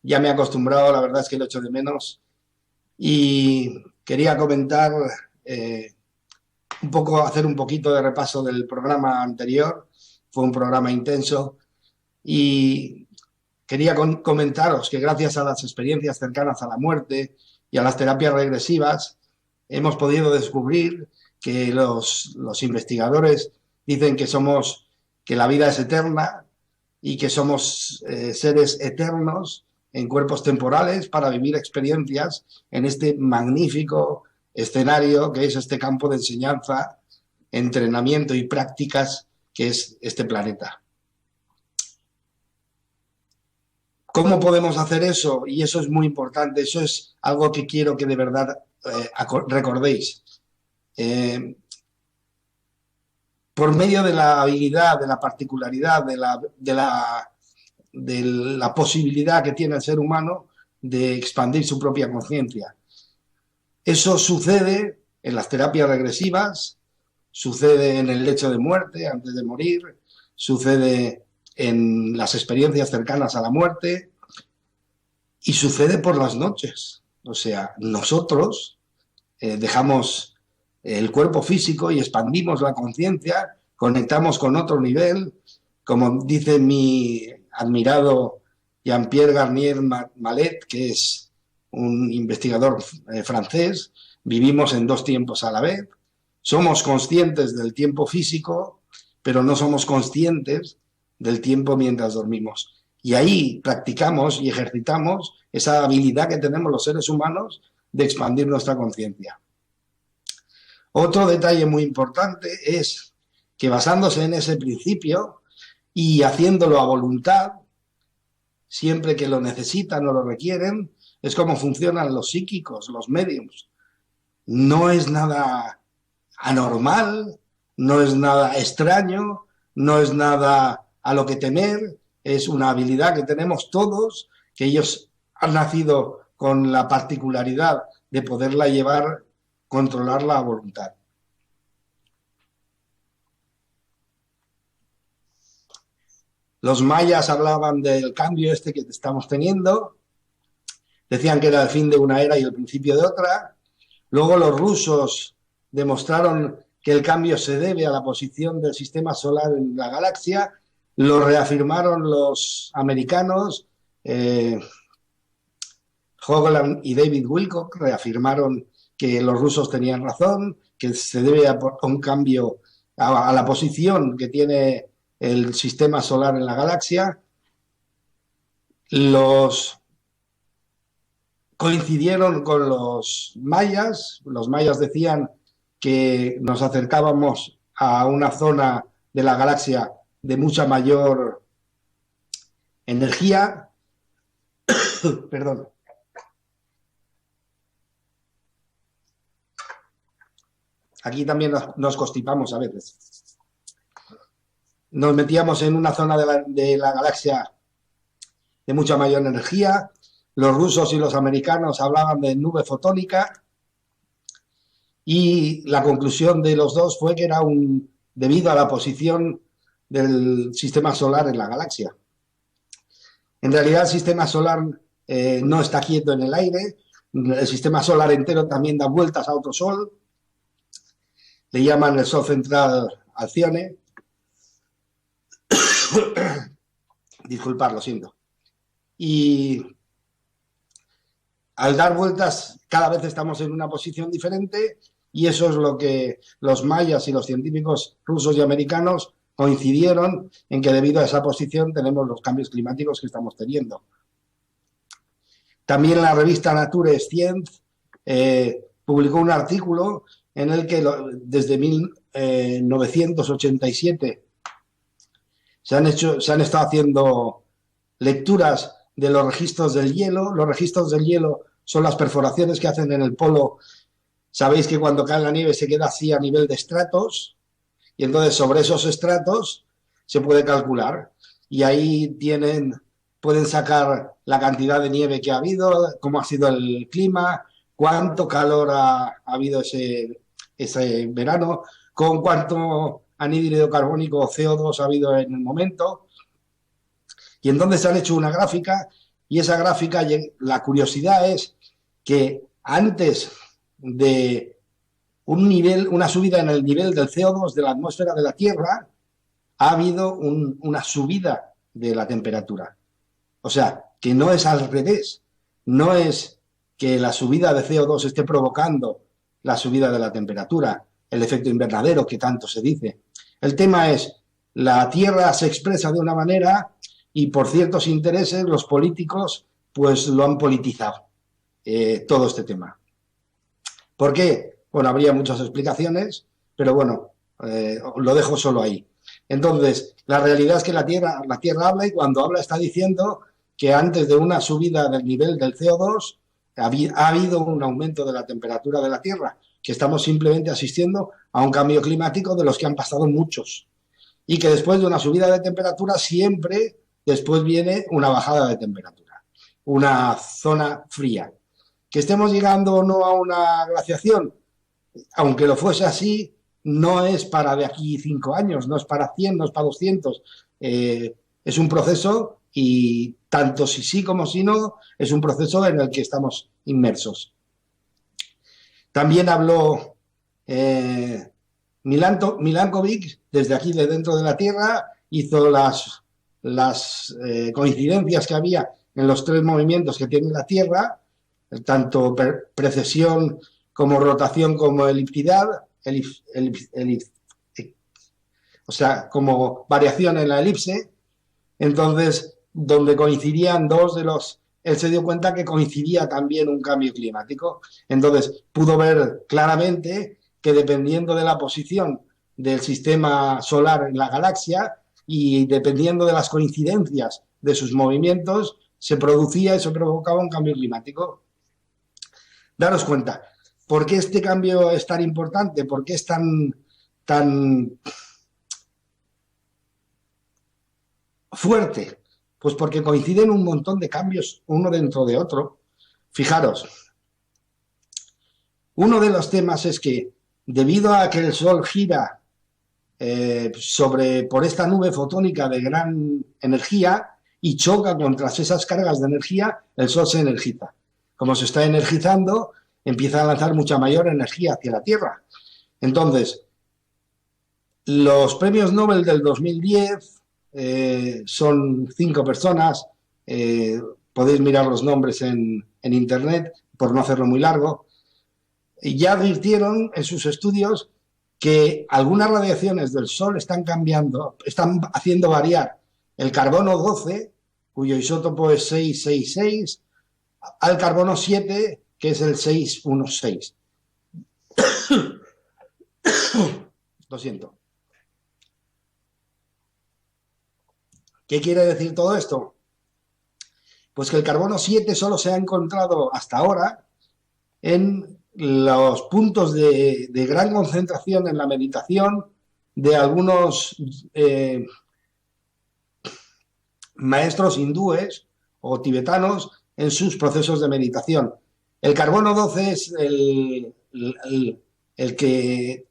Ya me he acostumbrado, la verdad es que lo echo de menos. Y quería comentar eh, un poco, hacer un poquito de repaso del programa anterior. Fue un programa intenso y quería comentaros que gracias a las experiencias cercanas a la muerte y a las terapias regresivas, hemos podido descubrir que los investigadores dicen que la vida es eterna y que somos seres eternos en cuerpos temporales para vivir experiencias en este magnífico escenario que es este campo de enseñanza, entrenamiento y prácticas que es este planeta. ¿Cómo podemos hacer eso? Y eso es muy importante, eso es algo que quiero que de verdad recordéis. Eh, por medio de la habilidad, de la particularidad, de la posibilidad que tiene el ser humano de expandir su propia conciencia. Eso sucede en las terapias regresivas, sucede en el lecho de muerte, antes de morir, sucede en las experiencias cercanas a la muerte y sucede por las noches. O sea, nosotros dejamos el cuerpo físico y expandimos la conciencia, conectamos con otro nivel, como dice mi admirado Jean-Pierre Garnier Mallet, que es un investigador francés, vivimos en dos tiempos a la vez, somos conscientes del tiempo físico, pero no somos conscientes del tiempo mientras dormimos. Y ahí practicamos y ejercitamos esa habilidad que tenemos los seres humanos de expandir nuestra conciencia. Otro detalle muy importante es que basándose en ese principio y haciéndolo a voluntad, siempre que lo necesitan o lo requieren, es como funcionan los psíquicos, los médiums. No es nada anormal, no es nada extraño, no es nada a lo que temer, es una habilidad que tenemos todos, que ellos han nacido con la particularidad de poderla llevar, controlarla a voluntad. Los mayas hablaban del cambio este que estamos teniendo, decían que era el fin de una era y el principio de otra. Luego los rusos demostraron que el cambio se debe a la posición del sistema solar en la galaxia, lo reafirmaron los americanos, Hoagland y David Wilcock reafirmaron que los rusos tenían razón, que se debe a un cambio a la posición que tiene el sistema solar en la galaxia. Los coincidieron con los mayas decían que nos acercábamos a una zona de la galaxia de mucha mayor energía. Perdón. Aquí también nos constipamos a veces. Nos metíamos en una zona de la galaxia de mucha mayor energía. Los rusos y los americanos hablaban de nube fotónica y la conclusión de los dos fue que era debido a la posición del sistema solar en la galaxia. En realidad el sistema solar no está quieto en el aire, el sistema solar entero también da vueltas a otro sol, le llaman el Sol central Alcione. Disculpad, lo siento. Y al dar vueltas cada vez estamos en una posición diferente y eso es lo que los mayas y los científicos rusos y americanos coincidieron en que debido a esa posición tenemos los cambios climáticos que estamos teniendo. También la revista Nature Science publicó un artículo en el que desde 1987 se han estado haciendo lecturas de los registros del hielo. Los registros del hielo son las perforaciones que hacen en el polo. Sabéis que cuando cae la nieve se queda así a nivel de estratos y entonces sobre esos estratos se puede calcular y ahí pueden sacar la cantidad de nieve que ha habido, cómo ha sido el clima, cuánto calor ha habido ese verano, con cuánto anhídrido carbónico o CO2 ha habido en el momento. Y entonces han hecho una gráfica Y esa gráfica, la curiosidad es que antes de una subida en el nivel del CO2 de la atmósfera de la Tierra, ha habido una subida de la temperatura. O sea, que no es al revés, no es que la subida de CO2 esté provocando la subida de la temperatura, el efecto invernadero que tanto se dice. El tema es, la Tierra se expresa de una manera y por ciertos intereses los políticos pues lo han politizado, todo este tema. ¿Por qué? Bueno, habría muchas explicaciones, pero bueno, lo dejo solo ahí. Entonces, la realidad es que la Tierra habla y cuando habla está diciendo que antes de una subida del nivel del CO2 ha habido un aumento de la temperatura de la Tierra, que estamos simplemente asistiendo a un cambio climático de los que han pasado muchos. Y que después de una subida de temperatura siempre después viene una bajada de temperatura, una zona fría. Que estemos llegando o no a una glaciación, aunque lo fuese así, no es para de aquí 5 años, no es para 100, no es para 200. Es un proceso y tanto si sí como si no, es un proceso en el que estamos inmersos. También habló Milankovic, desde aquí, de dentro de la Tierra, hizo las coincidencias que había en los 3 movimientos que tiene la Tierra, tanto precesión como rotación como elipsidad, o sea, como variación en la elipse. Entonces, donde coincidían dos de los... Él se dio cuenta que coincidía también un cambio climático. Entonces, pudo ver claramente que dependiendo de la posición del sistema solar en la galaxia y dependiendo de las coincidencias de sus movimientos, se producía y se provocaba un cambio climático. Daros cuenta, ¿por qué este cambio es tan importante? ¿Por qué es tan fuerte? Pues porque coinciden un montón de cambios uno dentro de otro. Fijaros, uno de los temas es que debido a que el Sol gira por esta nube fotónica de gran energía y choca contra esas cargas de energía, el Sol se energiza. Como se está energizando, empieza a lanzar mucha mayor energía hacia la Tierra. Entonces, los premios Nobel del 2010 son 5 personas, podéis mirar los nombres en internet, por no hacerlo muy largo, y ya advirtieron en sus estudios que algunas radiaciones del Sol están cambiando, están haciendo variar el carbono 12, cuyo isótopo es 666, al carbono 7, que es el 616. Lo siento. ¿Qué quiere decir todo esto? Pues que el carbono 7 solo se ha encontrado hasta ahora en los puntos de gran concentración en la meditación de algunos maestros hindúes o tibetanos en sus procesos de meditación. El carbono 12 es el que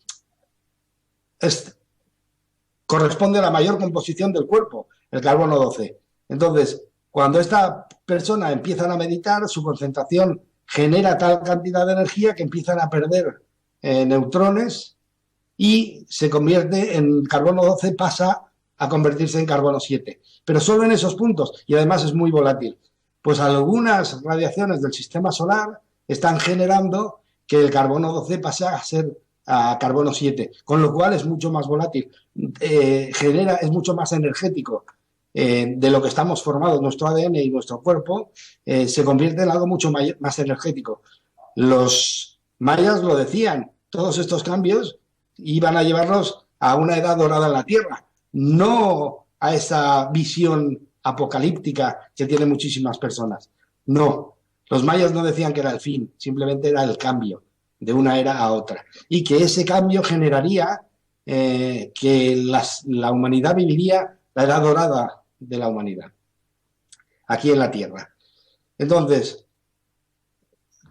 corresponde a la mayor composición del cuerpo, el carbono 12. Entonces, cuando esta persona empieza a meditar, su concentración genera tal cantidad de energía que empiezan a perder neutrones y se convierte en carbono 12, pasa a convertirse en carbono 7. Pero solo en esos puntos, y además es muy volátil. Pues algunas radiaciones del sistema solar están generando que el carbono 12 pase a ser a carbono 7, con lo cual es mucho más volátil, es mucho más energético. De lo que estamos formados, nuestro ADN y nuestro cuerpo, se convierte en algo mucho más energético. Los mayas lo decían, todos estos cambios iban a llevarnos a una edad dorada en la Tierra, no a esa visión apocalíptica que tienen muchísimas personas. No, los mayas no decían que era el fin, simplemente era el cambio de una era a otra. Y que ese cambio generaría que la humanidad viviría la edad dorada de la humanidad, aquí en la Tierra. Entonces,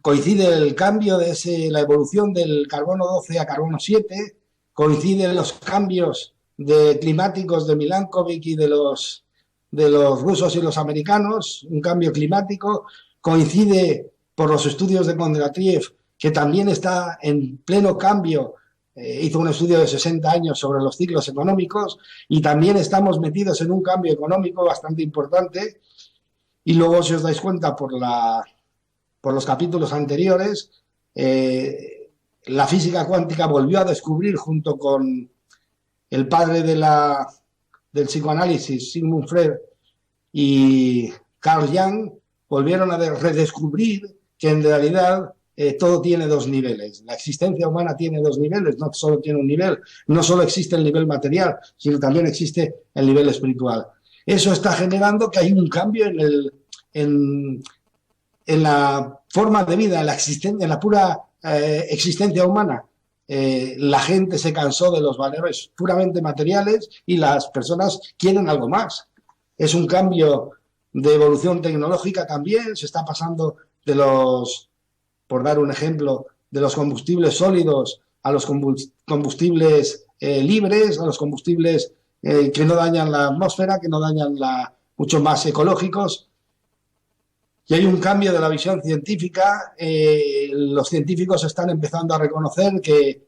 coincide el cambio de la evolución del carbono 12 a carbono 7, coinciden los cambios climáticos de Milankovic y de los de los rusos y los americanos, un cambio climático, coincide por los estudios de Kondratiev, que también está en pleno cambio, hizo un estudio de 60 años sobre los ciclos económicos, y también estamos metidos en un cambio económico bastante importante. Y luego, si os dais cuenta por los capítulos anteriores, la física cuántica volvió a descubrir, junto con el padre del psicoanálisis, Sigmund Freud, y Carl Jung, volvieron a redescubrir que en realidad todo tiene dos niveles. La existencia humana tiene dos niveles, no solo tiene un nivel. No solo existe el nivel material, sino también existe el nivel espiritual. Eso está generando que hay un cambio en la forma de vida, en la pura existencia humana. La gente se cansó de los valores puramente materiales y las personas quieren algo más. Es un cambio de evolución tecnológica también. Se está pasando por dar un ejemplo, de los combustibles sólidos a los combustibles libres, a los combustibles que no dañan la atmósfera, que no dañan mucho más ecológicos. Y hay un cambio de la visión científica. Los científicos están empezando a reconocer que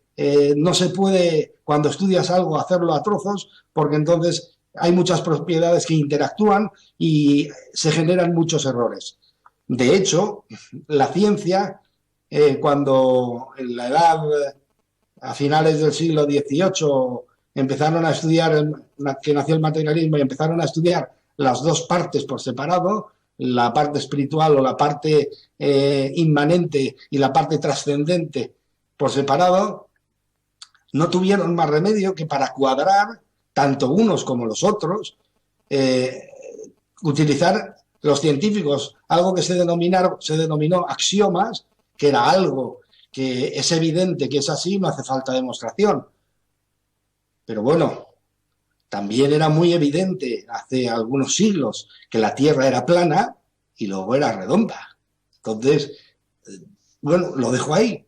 no se puede, cuando estudias algo, hacerlo a trozos, porque entonces hay muchas propiedades que interactúan y se generan muchos errores. De hecho, la ciencia, cuando en la edad, a finales del siglo XVIII, empezaron a estudiar, que nació el materialismo, y empezaron a estudiar las dos partes por separado, la parte espiritual o la parte inmanente y la parte trascendente por separado, no tuvieron más remedio que, para cuadrar tanto unos como los otros, utilizar los científicos algo que se denominó axiomas, que era algo que es evidente que es así, no hace falta demostración. Pero bueno, también era muy evidente hace algunos siglos que la Tierra era plana y luego era redonda. Entonces, bueno, lo dejo ahí.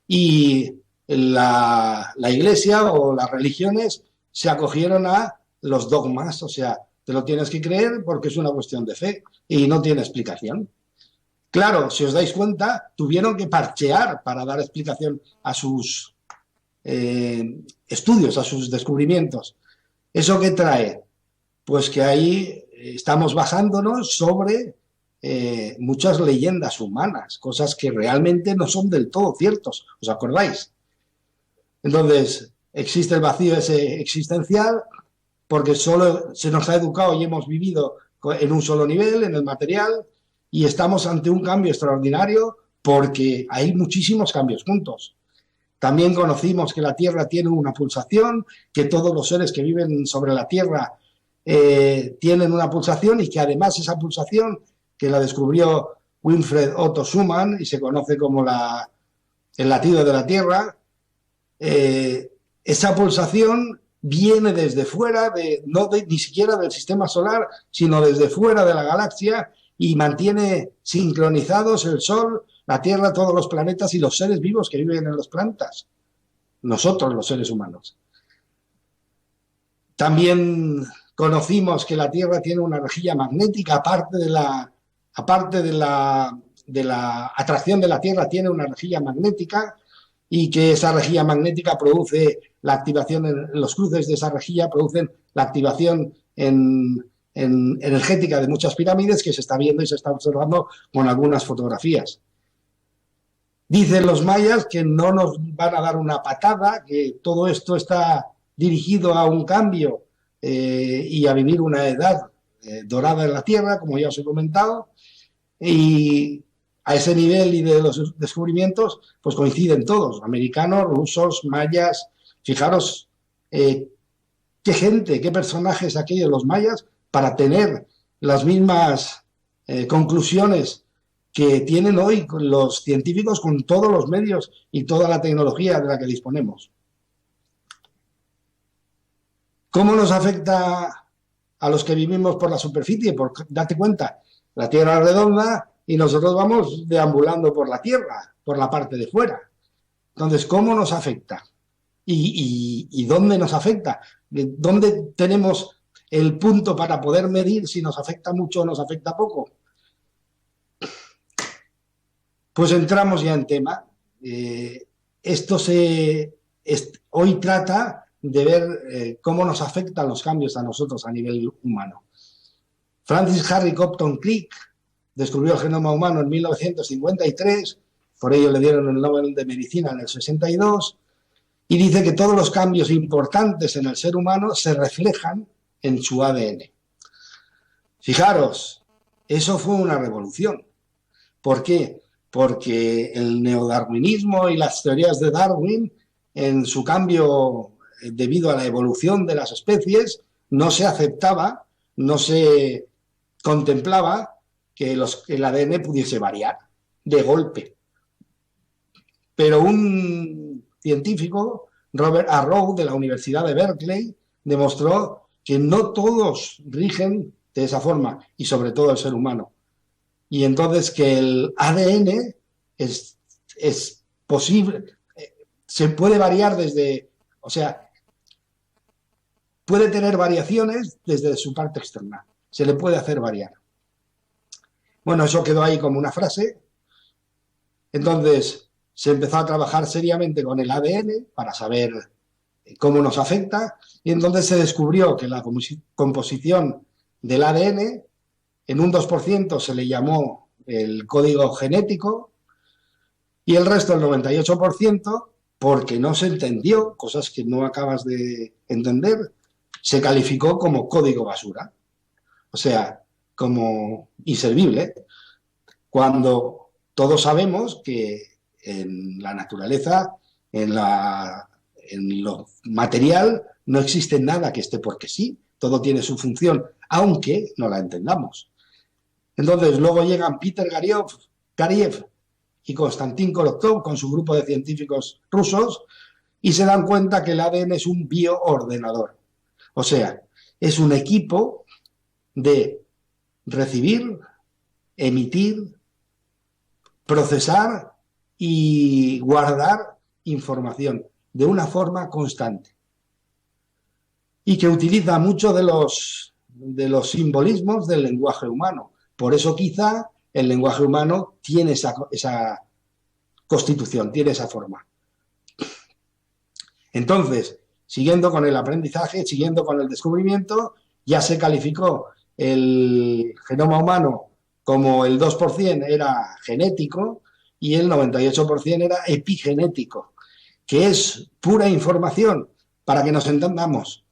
Y la Iglesia o las religiones se acogieron a los dogmas, o sea, te lo tienes que creer porque es una cuestión de fe y no tiene explicación. Claro, si os dais cuenta, tuvieron que parchear para dar explicación a sus estudios, a sus descubrimientos. ¿Eso qué trae? Pues que ahí estamos basándonos sobre muchas leyendas humanas, cosas que realmente no son del todo ciertos, ¿os acordáis? Entonces, existe el vacío ese existencial porque solo se nos ha educado y hemos vivido en un solo nivel, en el material, y estamos ante un cambio extraordinario porque hay muchísimos cambios juntos. También conocimos que la Tierra tiene una pulsación, que todos los seres que viven sobre la Tierra tienen una pulsación, y que además esa pulsación, que la descubrió Wilfred Otto Schumann y se conoce como el latido de la Tierra, esa pulsación viene desde fuera, ni siquiera del sistema solar, sino desde fuera de la galaxia, y mantiene sincronizados el Sol, la Tierra, todos los planetas y los seres vivos que viven en los planetas. Nosotros, los seres humanos. También conocimos que la Tierra tiene una rejilla magnética, aparte de la atracción de la Tierra, tiene una rejilla magnética, y que esa rejilla magnética produce la activación, los cruces de esa rejilla producen la activación energética de muchas pirámides, que se está viendo y se está observando con algunas fotografías. Dicen los mayas que no nos van a dar una patada, que todo esto está dirigido a un cambio y a vivir una edad dorada en la Tierra, como ya os he comentado, y a ese nivel y de los descubrimientos pues coinciden todos, americanos, rusos, mayas. Fijaros qué gente, qué personajes aquellos los mayas para tener las mismas conclusiones que tienen hoy los científicos con todos los medios y toda la tecnología de la que disponemos. ¿Cómo nos afecta a los que vivimos por la superficie? Porque date cuenta, la Tierra es redonda y nosotros vamos deambulando por la Tierra, por la parte de fuera. Entonces, ¿cómo nos afecta? ¿Y dónde nos afecta? ¿Dónde tenemos el punto para poder medir si nos afecta mucho o nos afecta poco? Pues entramos ya en tema. Hoy trata de ver cómo nos afectan los cambios a nosotros a nivel humano. Francis Harry Compton Crick descubrió el genoma humano en 1953, por ello le dieron el Nobel de Medicina en el 62, y dice que todos los cambios importantes en el ser humano se reflejan en su ADN. Fijaros, eso fue una revolución. ¿Por qué? Porque el neodarwinismo y las teorías de Darwin, en su cambio debido a la evolución de las especies, no se aceptaba, no se contemplaba que el ADN pudiese variar de golpe. Pero un científico, Robert Arrow, de la Universidad de Berkeley, demostró que no todos rigen de esa forma, y sobre todo el ser humano. Y entonces que el ADN es posible, se puede variar o sea, puede tener variaciones desde su parte externa. Se le puede hacer variar. Bueno, eso quedó ahí como una frase. Entonces se empezó a trabajar seriamente con el ADN para saber cómo nos afecta, y entonces se descubrió que la composición del ADN en un 2% se le llamó el código genético, y el resto, el 98%, porque no se entendió, cosas que no acabas de entender, se calificó como código basura. O sea, como inservible, cuando todos sabemos que en la naturaleza, en lo material, no existe nada que esté porque sí, todo tiene su función, aunque no la entendamos. Entonces, luego llegan Peter Gariev y Konstantin Korotkov con su grupo de científicos rusos y se dan cuenta que el ADN es un bioordenador. O sea, es un equipo de recibir, emitir, procesar y guardar información de una forma constante. Y que utiliza mucho de los simbolismos del lenguaje humano. Por eso quizá el lenguaje humano tiene esa constitución, tiene esa forma. Entonces, siguiendo con el aprendizaje, siguiendo con el descubrimiento, ya se calificó el genoma humano como el 2% era genético y el 98% era epigenético, que es pura información, para que nos entendamos.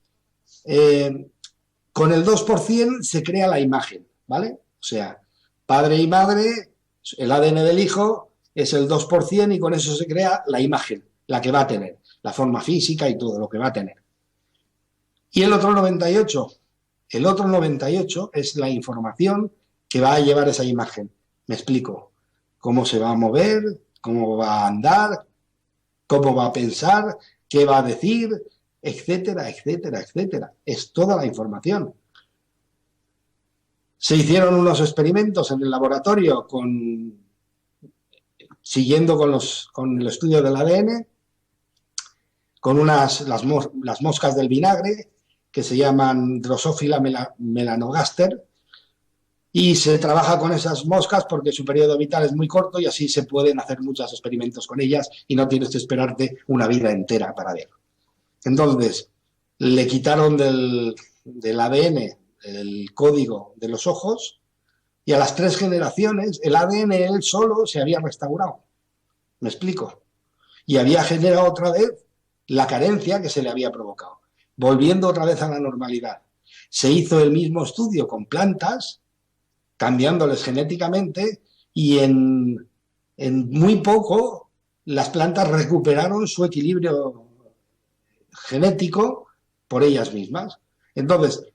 Con el 2% se crea la imagen, ¿vale? O sea, padre y madre, el ADN del hijo es el 2% y con eso se crea la imagen, la que va a tener, la forma física y todo lo que va a tener. Y el otro 98% es la información que va a llevar esa imagen. Me explico. Cómo se va a mover, cómo va a andar, cómo va a pensar, qué va a decir, etcétera, etcétera, etcétera. Es toda la información. Se hicieron unos experimentos en el laboratorio siguiendo con el estudio del ADN, con las moscas del vinagre, que se llaman Drosophila melanogaster, y se trabaja con esas moscas porque su periodo vital es muy corto y así se pueden hacer muchos experimentos con ellas y no tienes que esperarte una vida entera para verlo. Entonces, le quitaron del ADN el código de los ojos y a las 3 generaciones el ADN él solo se había restaurado. ¿Me explico? Y había generado otra vez la carencia que se le había provocado, volviendo otra vez a la normalidad. Se hizo el mismo estudio con plantas, cambiándoles genéticamente, y en muy poco las plantas recuperaron su equilibrio genético por ellas mismas. Entonces,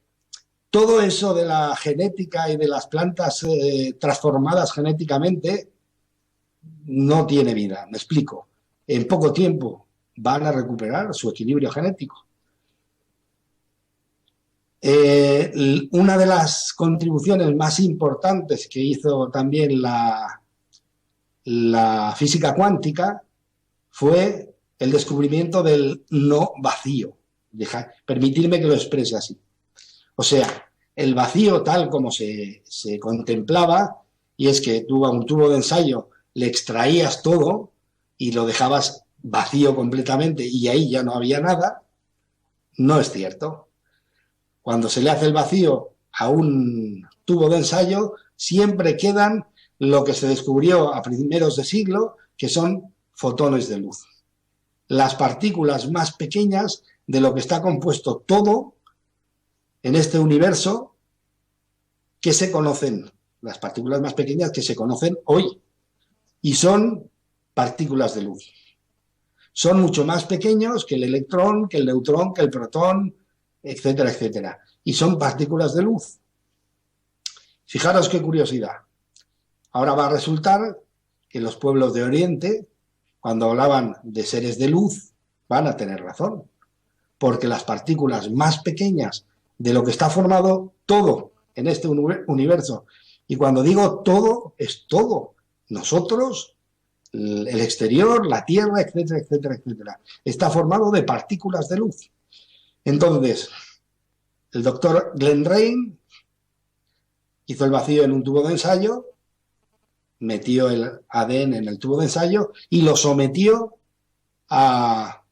todo eso de la genética y de las plantas transformadas genéticamente no tiene vida, me explico. En poco tiempo van a recuperar su equilibrio genético. Una de las contribuciones más importantes que hizo también la física cuántica fue el descubrimiento del no vacío. Permitirme que lo exprese así. O sea, el vacío tal como se contemplaba, y es que tú a un tubo de ensayo le extraías todo y lo dejabas vacío completamente y ahí ya no había nada, no es cierto. Cuando se le hace el vacío a un tubo de ensayo, siempre quedan lo que se descubrió a primeros de siglo, que son fotones de luz. Las partículas más pequeñas de lo que está compuesto todo en este universo que se conocen, las partículas más pequeñas que se conocen hoy, y son partículas de luz. Son mucho más pequeños que el electrón, que el neutrón, que el protón, etcétera, etcétera. Y son partículas de luz. Fijaros qué curiosidad. Ahora va a resultar que los pueblos de Oriente, cuando hablaban de seres de luz, van a tener razón, porque las partículas más pequeñas de lo que está formado todo en este universo, y cuando digo todo, es todo, nosotros, el exterior, la Tierra, etcétera, etcétera, etcétera, está formado de partículas de luz. Entonces, el doctor Glenn Rein hizo el vacío en un tubo de ensayo, metió el ADN en el tubo de ensayo y lo sometió a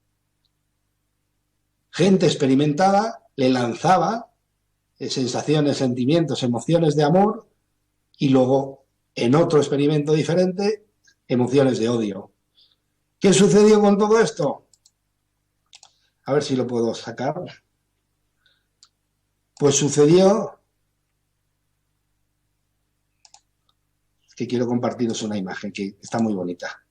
gente experimentada, le lanzaba sensaciones, sentimientos, emociones de amor y luego, en otro experimento diferente, emociones de odio. ¿Qué sucedió con todo esto? A ver si lo puedo sacar. Pues sucedió que quiero compartiros una imagen que está muy bonita.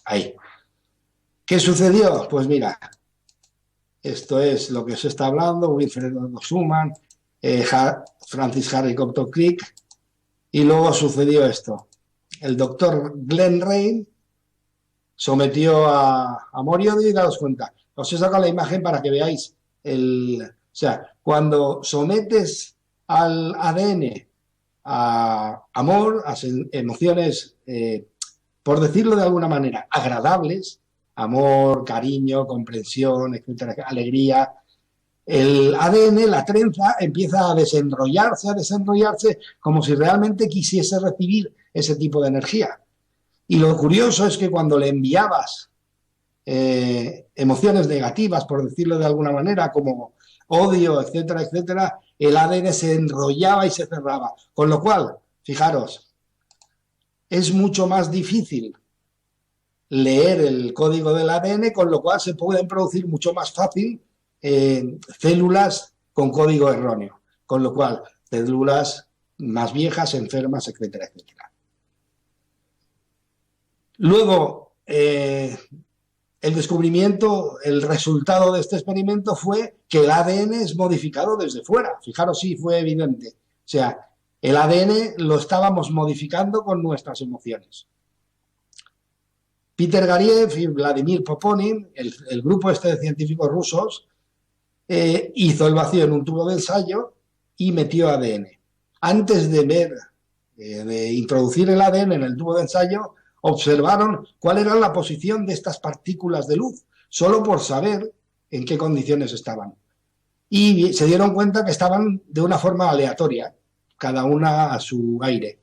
Ahí. ¿Qué sucedió? Pues mira, esto es lo que se está hablando, Wilfred Schumann, Francis Harry Compton Crick, y luego sucedió esto. El doctor Glenn Rein sometió a amor y odio y daos cuenta. Os he sacado la imagen para que veáis o sea, cuando sometes al ADN a amor, a emociones, por decirlo de alguna manera, agradables, amor, cariño, comprensión, etcétera, alegría, el ADN, la trenza, empieza a desenrollarse como si realmente quisiese recibir ese tipo de energía. Y lo curioso es que cuando le enviabas emociones negativas, por decirlo de alguna manera, como odio, etcétera, etcétera, el ADN se enrollaba y se cerraba. Con lo cual, fijaros, es mucho más difícil leer el código del ADN, con lo cual se pueden producir mucho más fácil células con código erróneo. Con lo cual, células más viejas, enfermas, etcétera, etcétera. Luego, el descubrimiento, el resultado de este experimento fue que el ADN es modificado desde fuera. Fijaros, sí, fue evidente. O sea, el ADN lo estábamos modificando con nuestras emociones. Peter Gariev y Vladimir Poponin, el grupo este de científicos rusos, hizo el vacío en un tubo de ensayo y metió ADN. Antes de introducir el ADN en el tubo de ensayo, observaron cuál era la posición de estas partículas de luz, solo por saber en qué condiciones estaban. Y se dieron cuenta que estaban de una forma aleatoria, cada una a su aire.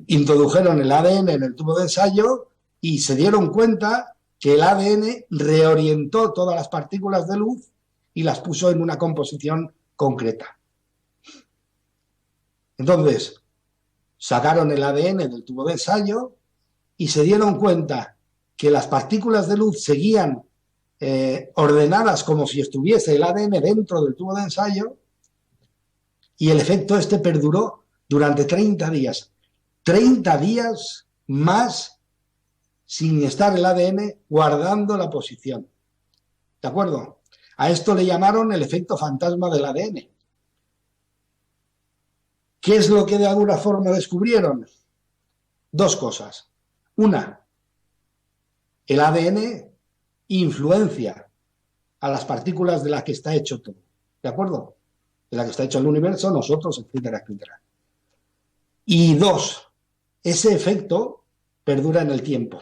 Introdujeron el ADN en el tubo de ensayo y se dieron cuenta que el ADN reorientó todas las partículas de luz y las puso en una composición concreta. Entonces, sacaron el ADN del tubo de ensayo y se dieron cuenta que las partículas de luz seguían ordenadas como si estuviese el ADN dentro del tubo de ensayo, y el efecto este perduró durante 30 días. 30 días más sin estar el ADN guardando la posición. ¿De acuerdo? A esto le llamaron el efecto fantasma del ADN. ¿Qué es lo que de alguna forma descubrieron? Dos cosas. Una, el ADN influencia a las partículas de las que está hecho todo. ¿De acuerdo? De la que está hecho el universo, nosotros, etcétera, etcétera. Y dos, ese efecto perdura en el tiempo.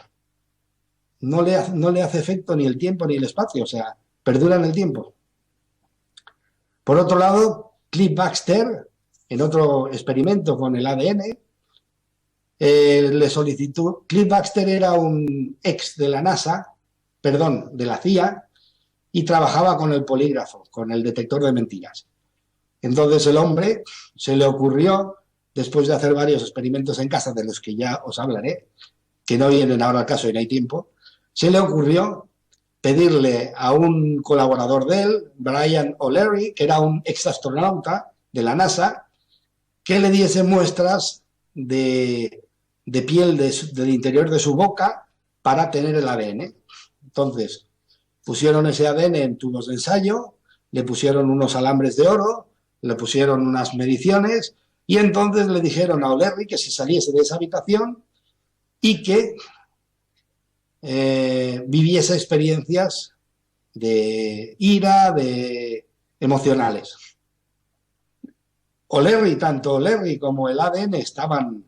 no le hace efecto ni el tiempo ni el espacio, o sea, perdura en el tiempo. Por otro lado, Cliff Baxter, en otro experimento con el ADN, le solicitó. Cliff Baxter era un ex de la NASA, perdón, de la CIA, y trabajaba con el polígrafo, con el detector de mentiras. Entonces el hombre se le ocurrió, después de hacer varios experimentos en casa, de los que ya os hablaré, que no vienen ahora al caso y no hay tiempo, se le ocurrió pedirle a un colaborador de él, Brian O'Leary, que era un exastronauta de la NASA, que le diese muestras de piel del interior de su boca para tener el ADN. Entonces, pusieron ese ADN en tubos de ensayo, le pusieron unos alambres de oro, le pusieron unas mediciones y entonces le dijeron a O'Leary que se saliese de esa habitación y que viviese experiencias de ira, de emocionales. Tanto O'Leary como el ADN estaban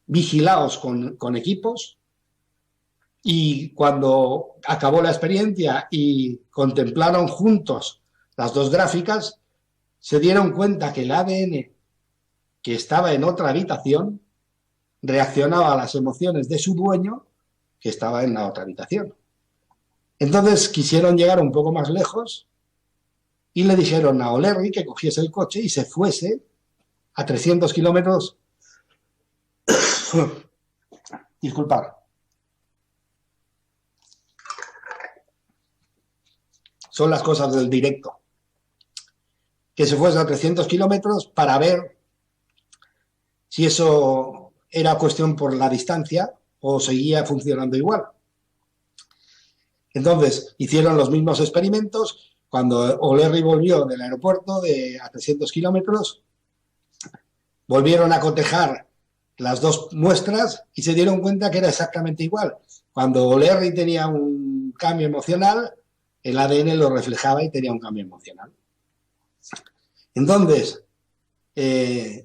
vigilados con equipos, y cuando acabó la experiencia y contemplaron juntos las dos gráficas, se dieron cuenta que el ADN que estaba en otra habitación reaccionaba a las emociones de su dueño, que estaba en la otra habitación. Entonces quisieron llegar un poco más lejos y le dijeron a O'Leary que cogiese el coche y se fuese a 300 kilómetros. Disculpad. Son las cosas del directo. Que se fuese a 300 kilómetros para ver si eso era cuestión por la distancia o seguía funcionando igual. Entonces, hicieron los mismos experimentos. Cuando O'Leary volvió del aeropuerto a 300 kilómetros, volvieron a cotejar las dos muestras y se dieron cuenta que era exactamente igual. Cuando O'Leary tenía un cambio emocional, el ADN lo reflejaba y tenía un cambio emocional. Entonces,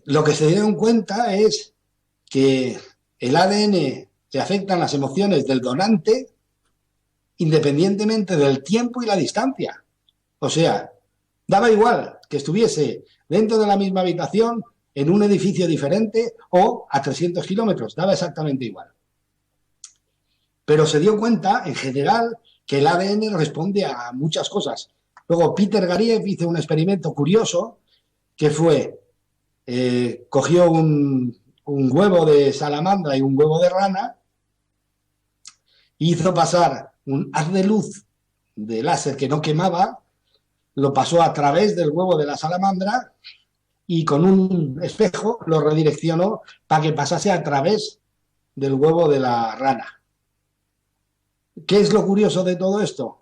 lo que se dieron cuenta es que el ADN le afectan las emociones del donante independientemente del tiempo y la distancia. O sea, daba igual que estuviese dentro de la misma habitación, en un edificio diferente o a 300 kilómetros, daba exactamente igual. Pero se dio cuenta, en general, que el ADN responde a muchas cosas. Luego, Peter Gariev hizo un experimento curioso, que fue, cogió un huevo de salamandra y un huevo de rana, e hizo pasar un haz de luz de láser que no quemaba, lo pasó a través del huevo de la salamandra y con un espejo lo redireccionó para que pasase a través del huevo de la rana. ¿Qué es lo curioso de todo esto?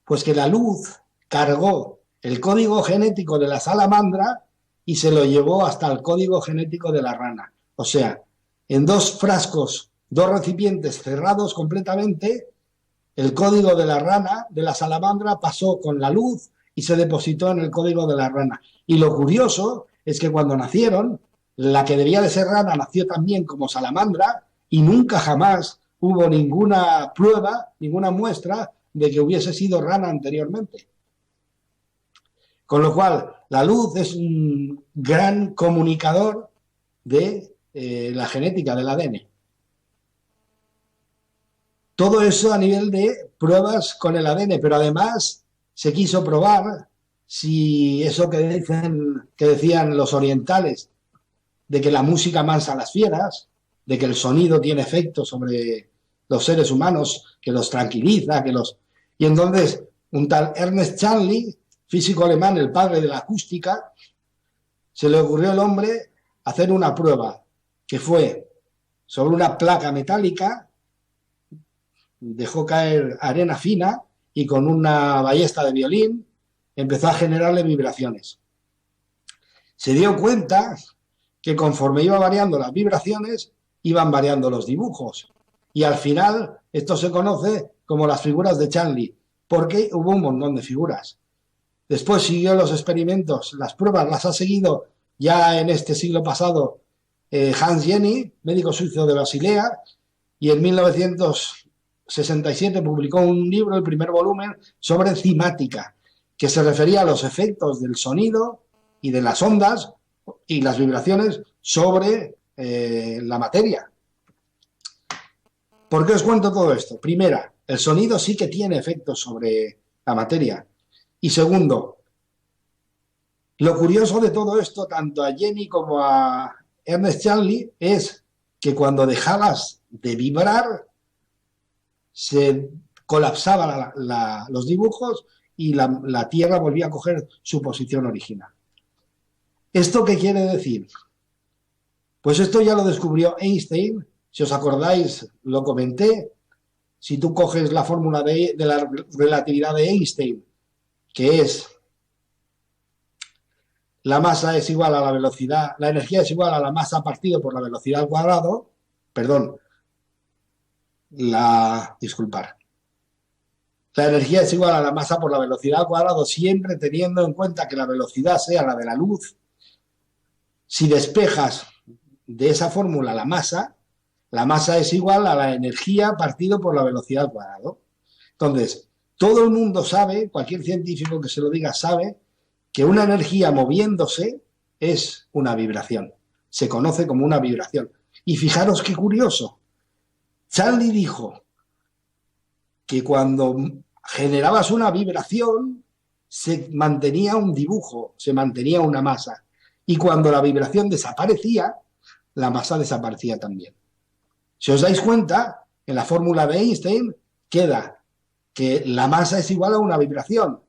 Pues que la luz cargó el código genético de la salamandra y se lo llevó hasta el código genético de la rana. O sea, en dos frascos, dos recipientes cerrados completamente, el código de la rana, de la salamandra, pasó con la luz y se depositó en el código de la rana. Y lo curioso es que cuando nacieron, la que debía de ser rana nació también como salamandra y nunca jamás hubo ninguna prueba, ninguna muestra de que hubiese sido rana anteriormente. Con lo cual, la luz es un gran comunicador de la genética del ADN. Todo eso a nivel de pruebas con el ADN, pero además se quiso probar si eso que decían los orientales, de que la música amansa a las fieras, de que el sonido tiene efecto sobre los seres humanos, que los tranquiliza, Y entonces, un tal Ernest Chanley, físico alemán, el padre de la acústica, se le ocurrió al hombre hacer una prueba, que fue sobre una placa metálica, dejó caer arena fina y con una ballesta de violín empezó a generarle vibraciones. Se dio cuenta que conforme iba variando las vibraciones, iban variando los dibujos. Y al final, esto se conoce como las figuras de Chanley, porque hubo un montón de figuras. Después siguió los experimentos, las pruebas las ha seguido ya en este siglo pasado Hans Jenny, médico suizo de Basilea, y en 1967 publicó un libro, el primer volumen, sobre cimática, que se refería a los efectos del sonido y de las ondas y las vibraciones sobre la materia. ¿Por qué os cuento todo esto? Primera, el sonido sí que tiene efectos sobre la materia. Y segundo, lo curioso de todo esto, tanto a Jenny como a Ernest Chanley, es que cuando dejabas de vibrar, se colapsaban los dibujos y la Tierra volvía a coger su posición original. ¿Esto qué quiere decir? Pues esto ya lo descubrió Einstein. Si os acordáis, lo comenté. Si tú coges la fórmula de la relatividad de Einstein, que es la masa es igual a la velocidad, la energía es igual a la masa partido por la velocidad al cuadrado, perdón, disculpar. La energía es igual a la masa por la velocidad al cuadrado, siempre teniendo en cuenta que la velocidad sea la de la luz. Si despejas de esa fórmula la masa es igual a la energía partido por la velocidad al cuadrado. Entonces, todo el mundo sabe, cualquier científico que se lo diga sabe, que una energía moviéndose es una vibración. Se conoce como una vibración. Y fijaros qué curioso. Charlie dijo que cuando generabas una vibración se mantenía un dibujo, se mantenía una masa. Y cuando la vibración desaparecía, la masa desaparecía también. Si os dais cuenta, en la fórmula de Einstein queda que la masa es igual a una vibración.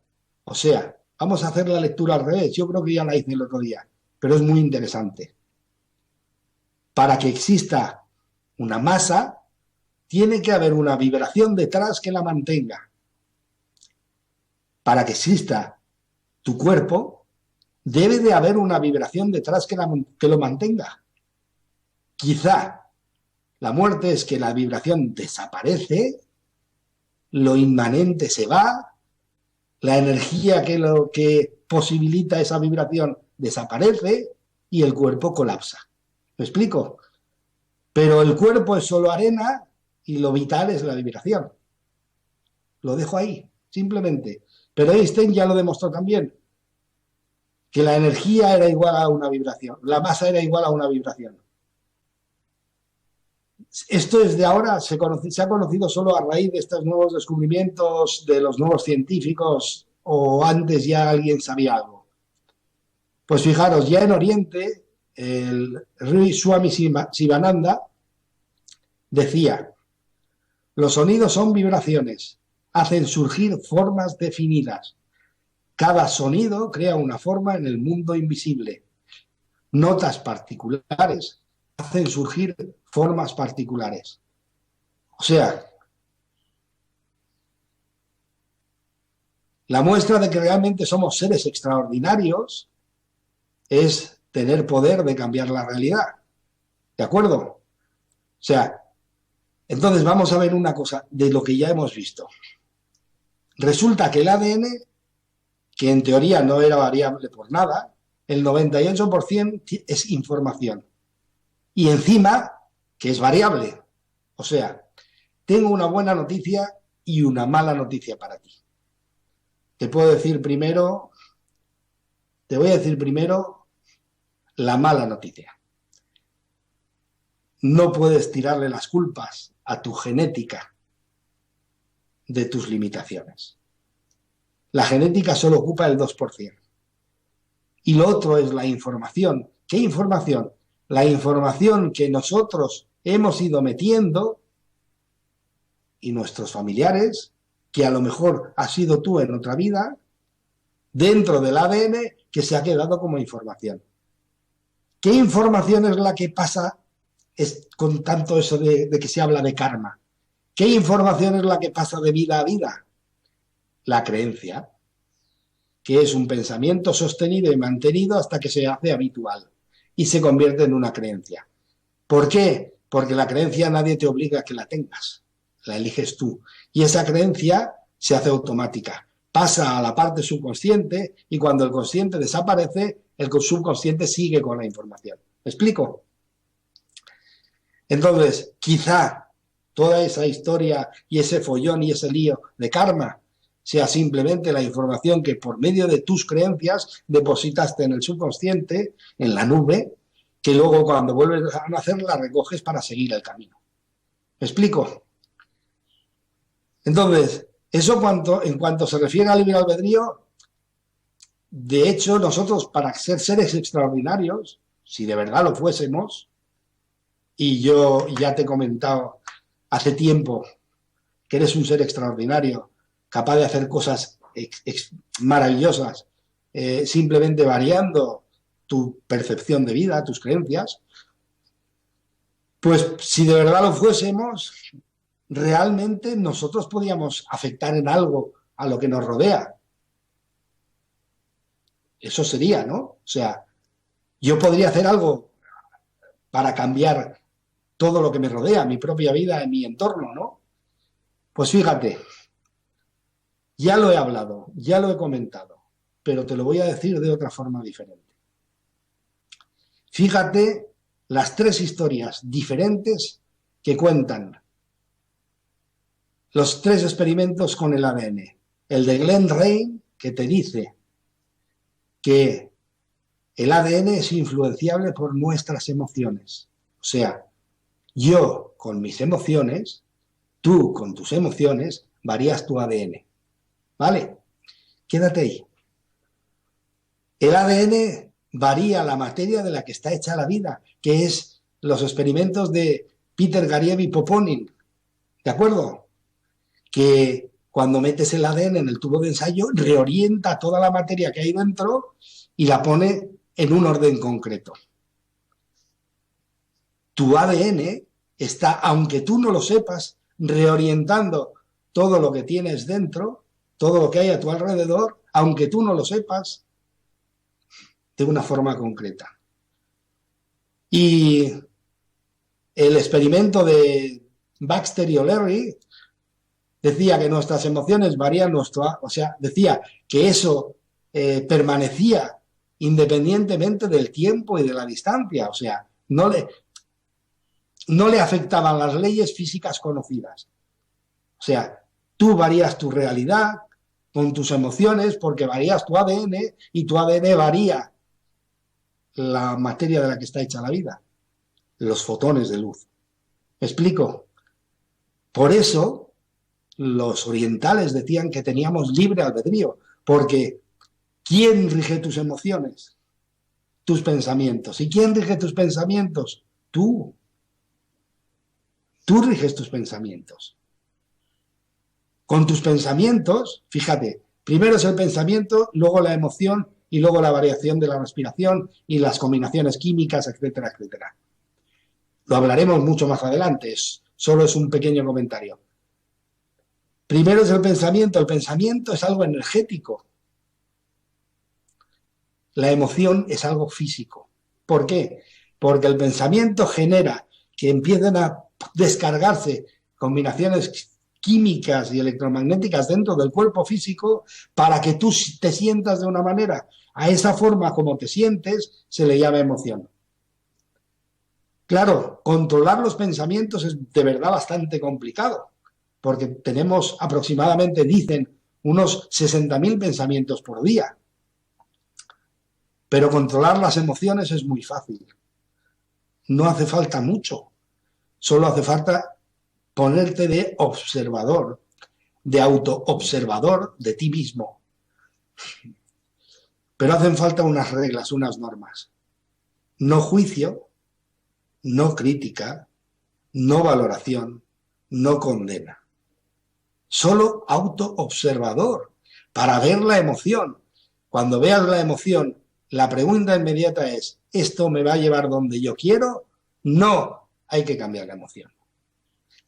O sea, vamos a hacer la lectura al revés. Yo creo que ya la hice el otro día, pero es muy interesante. Para que exista una masa, tiene que haber una vibración detrás que la mantenga. Para que exista tu cuerpo, debe de haber una vibración detrás que lo mantenga. Quizá la muerte es que la vibración desaparece, lo inmanente se va, la energía que posibilita esa vibración desaparece y el cuerpo colapsa. ¿Me explico? Pero el cuerpo es solo arena y lo vital es la vibración. Lo dejo ahí, simplemente. Pero Einstein ya lo demostró también, que la energía era igual a una vibración, la masa era igual a una vibración. Esto es de ahora, se ha conocido solo a raíz de estos nuevos descubrimientos de los nuevos científicos, o antes ya alguien sabía algo. Pues fijaros, ya en Oriente, el Sri Swami Sivananda decía: los sonidos son vibraciones, hacen surgir formas definidas. Cada sonido crea una forma en el mundo invisible. Notas particulares hacen surgir formas particulares. O sea, la muestra de que realmente somos seres extraordinarios es tener poder de cambiar la realidad. ¿De acuerdo? O sea, entonces vamos a ver una cosa de lo que ya hemos visto. Resulta que el ADN, que en teoría no era variable por nada, el 98% es información. Y encima, que es variable. O sea, tengo una buena noticia y una mala noticia para ti. Te voy a decir primero la mala noticia. No puedes tirarle las culpas a tu genética de tus limitaciones. La genética solo ocupa el 2%. Y lo otro es la información. ¿Qué información? La información que nosotros hemos ido metiendo y nuestros familiares, que a lo mejor has sido tú en otra vida, dentro del ADN que se ha quedado como información. ¿Qué información es la que pasa con tanto eso de que se habla de karma? ¿Qué información es la que pasa de vida a vida? La creencia, que es un pensamiento sostenido y mantenido hasta que se hace habitual y se convierte en una creencia. ¿Por qué? Porque la creencia nadie te obliga a que la tengas, la eliges tú. Y esa creencia se hace automática, pasa a la parte subconsciente y cuando el consciente desaparece, el subconsciente sigue con la información. ¿Me explico? Entonces, quizá toda esa historia y ese follón y ese lío de karma sea simplemente la información que por medio de tus creencias depositaste en el subconsciente, en la nube, que luego cuando vuelves a nacer la recoges para seguir el camino. ¿Me explico? Entonces, eso en cuanto se refiere al libre albedrío, de hecho, nosotros para ser seres extraordinarios, si de verdad lo fuésemos, y yo ya te he comentado hace tiempo que eres un ser extraordinario, capaz de hacer cosas maravillosas, simplemente variando tu percepción de vida, tus creencias, pues si de verdad lo fuésemos, realmente nosotros podíamos afectar en algo a lo que nos rodea. Eso sería, ¿no? O sea, yo podría hacer algo para cambiar todo lo que me rodea, mi propia vida, mi entorno, ¿no? Pues fíjate, ya lo he hablado, ya lo he comentado, pero te lo voy a decir de otra forma diferente. Fíjate las tres historias diferentes que cuentan los tres experimentos con el ADN. El de Glenn Rein, que te dice que el ADN es influenciable por nuestras emociones. O sea, yo con mis emociones, tú con tus emociones, varías tu ADN. ¿Vale? Quédate ahí. El ADN varía la materia de la que está hecha la vida, que es los experimentos de Peter Gariev y Poponin. ¿De acuerdo? Que cuando metes el ADN en el tubo de ensayo, reorienta toda la materia que hay dentro y la pone en un orden concreto. Tu ADN está, aunque tú no lo sepas, reorientando todo lo que tienes dentro, todo lo que hay a tu alrededor, aunque tú no lo sepas, de una forma concreta. Y el experimento de Baxter y O'Leary decía que nuestras emociones varían o sea, decía que eso permanecía independientemente del tiempo y de la distancia, o sea, no le afectaban las leyes físicas conocidas. O sea, tú varías tu realidad con tus emociones porque varías tu ADN y tu ADN varía la materia de la que está hecha la vida, los fotones de luz. ¿Me explico? Por eso los orientales decían que teníamos libre albedrío, porque ¿quién rige tus emociones? Tus pensamientos. ¿Y quién rige tus pensamientos? Tú. Tú riges tus pensamientos. Con tus pensamientos, fíjate, primero es el pensamiento, luego la emoción y luego la variación de la respiración y las combinaciones químicas, etcétera, etcétera. Lo hablaremos mucho más adelante, solo es un pequeño comentario. Primero es el pensamiento es algo energético. La emoción es algo físico. ¿Por qué? Porque el pensamiento genera que empiecen a descargarse combinaciones químicas y electromagnéticas dentro del cuerpo físico para que tú te sientas de una manera. A esa forma como te sientes se le llama emoción. Claro, controlar los pensamientos es de verdad bastante complicado, porque tenemos aproximadamente, dicen, unos 60.000 pensamientos por día. Pero controlar las emociones es muy fácil. No hace falta mucho. Solo hace falta ponerte de observador, de autoobservador de ti mismo. Pero hacen falta unas reglas, unas normas. No juicio, no crítica, no valoración, no condena. Solo autoobservador, para ver la emoción. Cuando veas la emoción, la pregunta inmediata es, ¿esto me va a llevar donde yo quiero? No, hay que cambiar la emoción.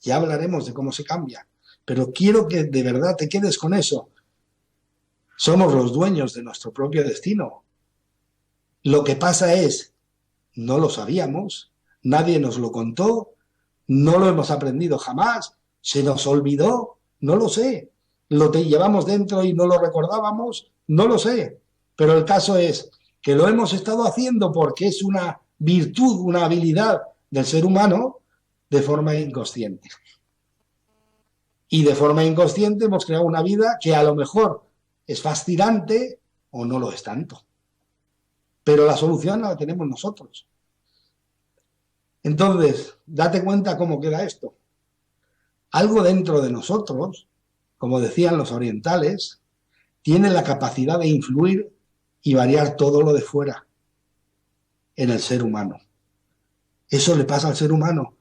Ya hablaremos de cómo se cambia, pero quiero que de verdad te quedes con eso. Somos los dueños de nuestro propio destino. Lo que pasa es, no lo sabíamos, nadie nos lo contó, no lo hemos aprendido jamás, se nos olvidó, no lo sé. Lo llevamos dentro y no lo recordábamos, no lo sé. Pero el caso es que lo hemos estado haciendo porque es una virtud, una habilidad del ser humano de forma inconsciente. Y de forma inconsciente hemos creado una vida que a lo mejor es fascinante o no lo es tanto. Pero la solución la tenemos nosotros. Entonces, date cuenta cómo queda esto. Algo dentro de nosotros, como decían los orientales, tiene la capacidad de influir y variar todo lo de fuera en el ser humano. Eso le pasa al ser humano.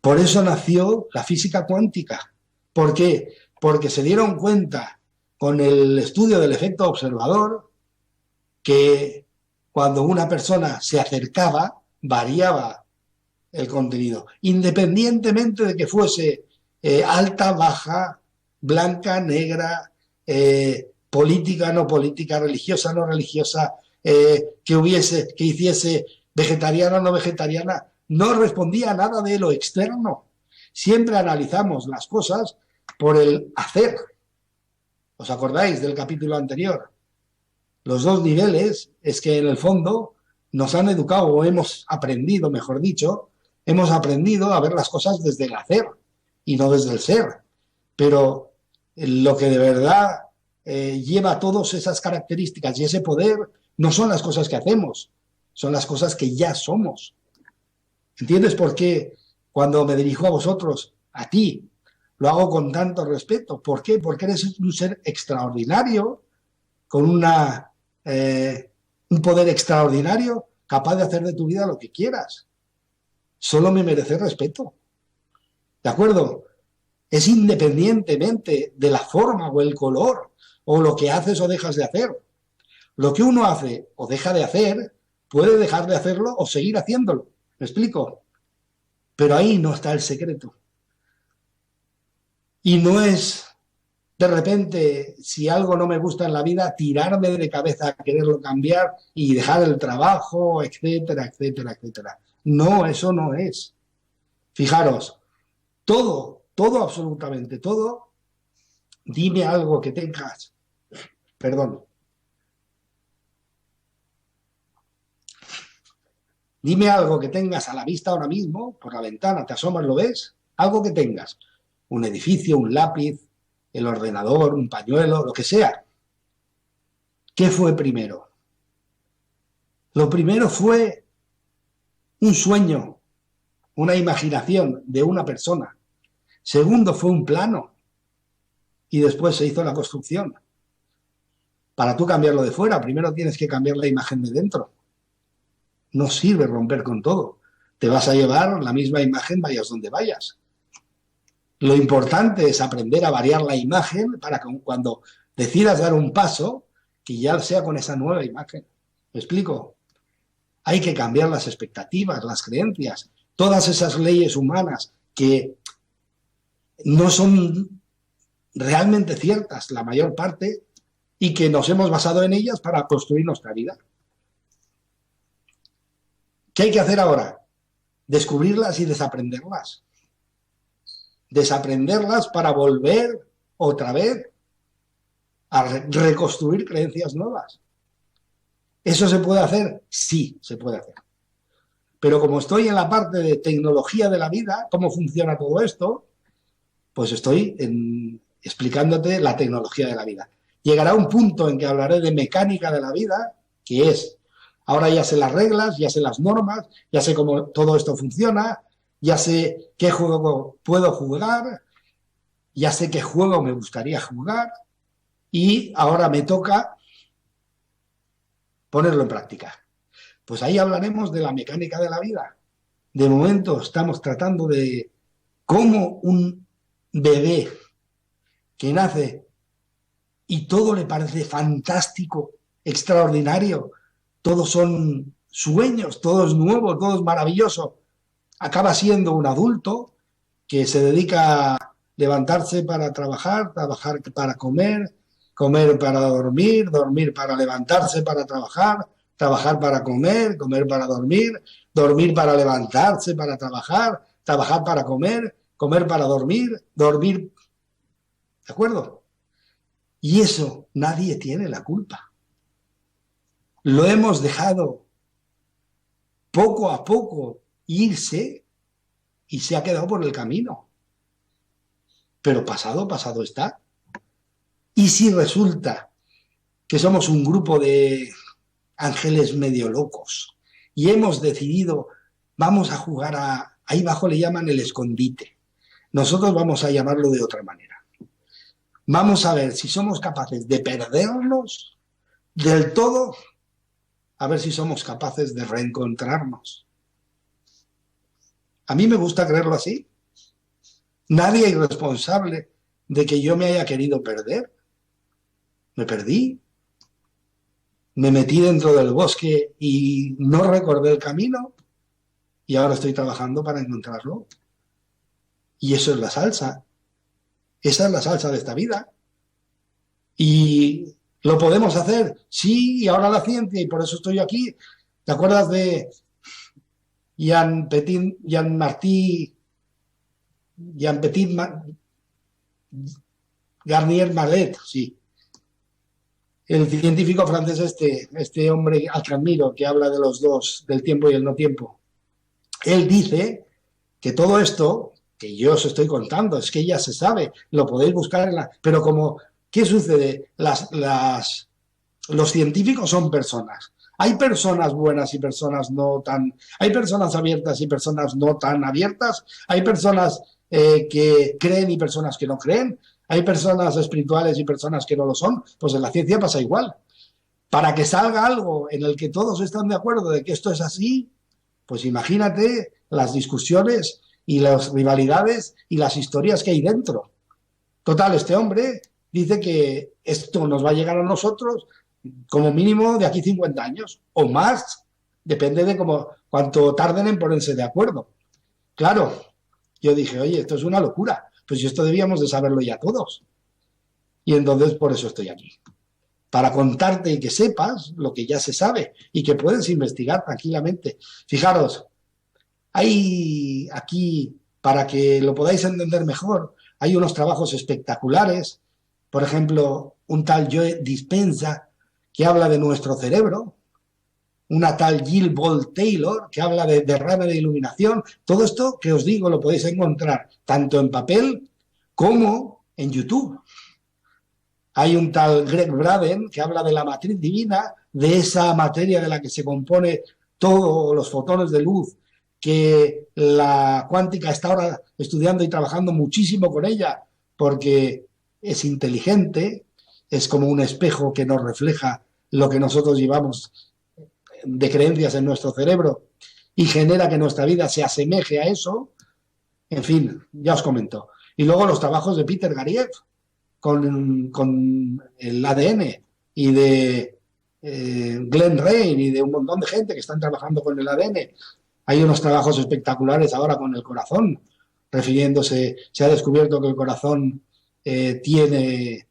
Por eso nació la física cuántica. ¿Por qué? Porque se dieron cuenta con el estudio del efecto observador que cuando una persona se acercaba, variaba el contenido, independientemente de que fuese alta, baja, blanca, negra, política, no política, religiosa, no religiosa, que hiciese vegetariana o no vegetariana, no respondía a nada de lo externo. Siempre analizamos las cosas por el hacer. ¿Os acordáis del capítulo anterior? Los dos niveles es que en el fondo nos han educado, o hemos aprendido, mejor dicho, hemos aprendido a ver las cosas desde el hacer y no desde el ser. Pero lo que de verdad lleva todas esas características y ese poder no son las cosas que hacemos, son las cosas que ya somos. ¿Entiendes por qué cuando me dirijo a vosotros, a ti, lo hago con tanto respeto? ¿Por qué? Porque eres un ser extraordinario, con un poder extraordinario, capaz de hacer de tu vida lo que quieras. Solo me mereces respeto. ¿De acuerdo? Es independientemente de la forma o el color o lo que haces o dejas de hacer. Lo que uno hace o deja de hacer, puede dejar de hacerlo o seguir haciéndolo. ¿Me explico? Pero ahí no está el secreto. Y no es, de repente, si algo no me gusta en la vida, tirarme de cabeza a quererlo cambiar y dejar el trabajo, etcétera, etcétera, etcétera. No, eso no es. Fijaros, todo, absolutamente todo, dime algo que tengas, perdón, dime algo que tengas a la vista ahora mismo, por la ventana, te asomas, lo ves, algo que tengas, un edificio, un lápiz, el ordenador, un pañuelo, lo que sea. ¿Qué fue primero? Lo primero fue un sueño, una imaginación de una persona. Segundo fue un plano y después se hizo la construcción. Para tú cambiarlo de fuera, primero tienes que cambiar la imagen de dentro. No sirve romper con todo. Te vas a llevar la misma imagen vayas donde vayas. Lo importante es aprender a variar la imagen para que cuando decidas dar un paso, que ya sea con esa nueva imagen. ¿Me explico? Hay que cambiar las expectativas, las creencias, todas esas leyes humanas que no son realmente ciertas, la mayor parte, y que nos hemos basado en ellas para construir nuestra vida. ¿Qué hay que hacer ahora? Descubrirlas y desaprenderlas. Desaprenderlas para volver otra vez a reconstruir creencias nuevas. ¿Eso se puede hacer? Sí, se puede hacer. Pero como estoy en la parte de tecnología de la vida, cómo funciona todo esto, pues estoy explicándote la tecnología de la vida. Llegará un punto en que hablaré de mecánica de la vida, que es, ahora ya sé las reglas, ya sé las normas, ya sé cómo todo esto funciona, ya sé qué juego puedo jugar, ya sé qué juego me gustaría jugar y ahora me toca ponerlo en práctica. Pues ahí hablaremos de la mecánica de la vida. De momento estamos tratando de cómo un bebé que nace y todo le parece fantástico, extraordinario, todos son sueños, todo es nuevo, todo es maravilloso, acaba siendo un adulto que se dedica a levantarse para trabajar, trabajar para comer, comer para dormir, dormir para levantarse para trabajar, trabajar para comer, comer para dormir, dormir para levantarse para trabajar, trabajar para comer, comer para dormir, dormir. ¿De acuerdo? Y eso nadie tiene la culpa. Lo hemos dejado poco a poco irse y se ha quedado por el camino. Pero pasado, pasado está. ¿Y si resulta que somos un grupo de ángeles medio locos y hemos decidido, vamos a jugar ahí abajo le llaman el escondite? Nosotros vamos a llamarlo de otra manera. Vamos a ver si somos capaces de perdernos del todo, a ver si somos capaces de reencontrarnos. A mí me gusta creerlo así. Nadie es responsable de que yo me haya querido perder. Me perdí, me metí dentro del bosque y no recordé el camino y ahora estoy trabajando para encontrarlo. Y eso es la salsa. Esa es la salsa de esta vida. Y lo podemos hacer, sí, y ahora la ciencia, y por eso estoy aquí. ¿Te acuerdas de Jean Petit Garnier Mallet? Sí. El científico francés este hombre al que admiro, que habla de los dos, del tiempo y el no tiempo. Él dice que todo esto que yo os estoy contando, es que ya se sabe, lo podéis buscar Pero como, ¿qué sucede? Los científicos son personas. Hay personas buenas y personas no tan... Hay personas abiertas y personas no tan abiertas. Hay personas que creen y personas que no creen. Hay personas espirituales y personas que no lo son. Pues en la ciencia pasa igual. Para que salga algo en el que todos están de acuerdo de que esto es así, pues imagínate las discusiones y las rivalidades y las historias que hay dentro. Total, este hombre dice que esto nos va a llegar a nosotros como mínimo de aquí 50 años o más, depende de cuánto tarden en ponerse de acuerdo. Claro, yo dije, oye, esto es una locura, pues esto debíamos de saberlo ya todos. Y entonces por eso estoy aquí, para contarte y que sepas lo que ya se sabe y que puedes investigar tranquilamente. Fijaros, hay aquí, para que lo podáis entender mejor, hay unos trabajos espectaculares, por ejemplo, un tal Joe Dispenza que habla de nuestro cerebro, una tal Jill Bolte Taylor que habla de derrame de iluminación. Todo esto que os digo lo podéis encontrar tanto en papel como en YouTube. Hay un tal Greg Braden que habla de la matriz divina, de esa materia de la que se compone todos los fotones de luz, que la cuántica está ahora estudiando y trabajando muchísimo con ella, porque es inteligente, es como un espejo que nos refleja lo que nosotros llevamos de creencias en nuestro cerebro y genera que nuestra vida se asemeje a eso. En fin, ya os comento. Y luego los trabajos de Peter Garriev con el ADN y de Glenn Rain y de un montón de gente que están trabajando con el ADN. Hay unos trabajos espectaculares ahora con el corazón, refiriéndose, se ha descubierto que el corazón tiene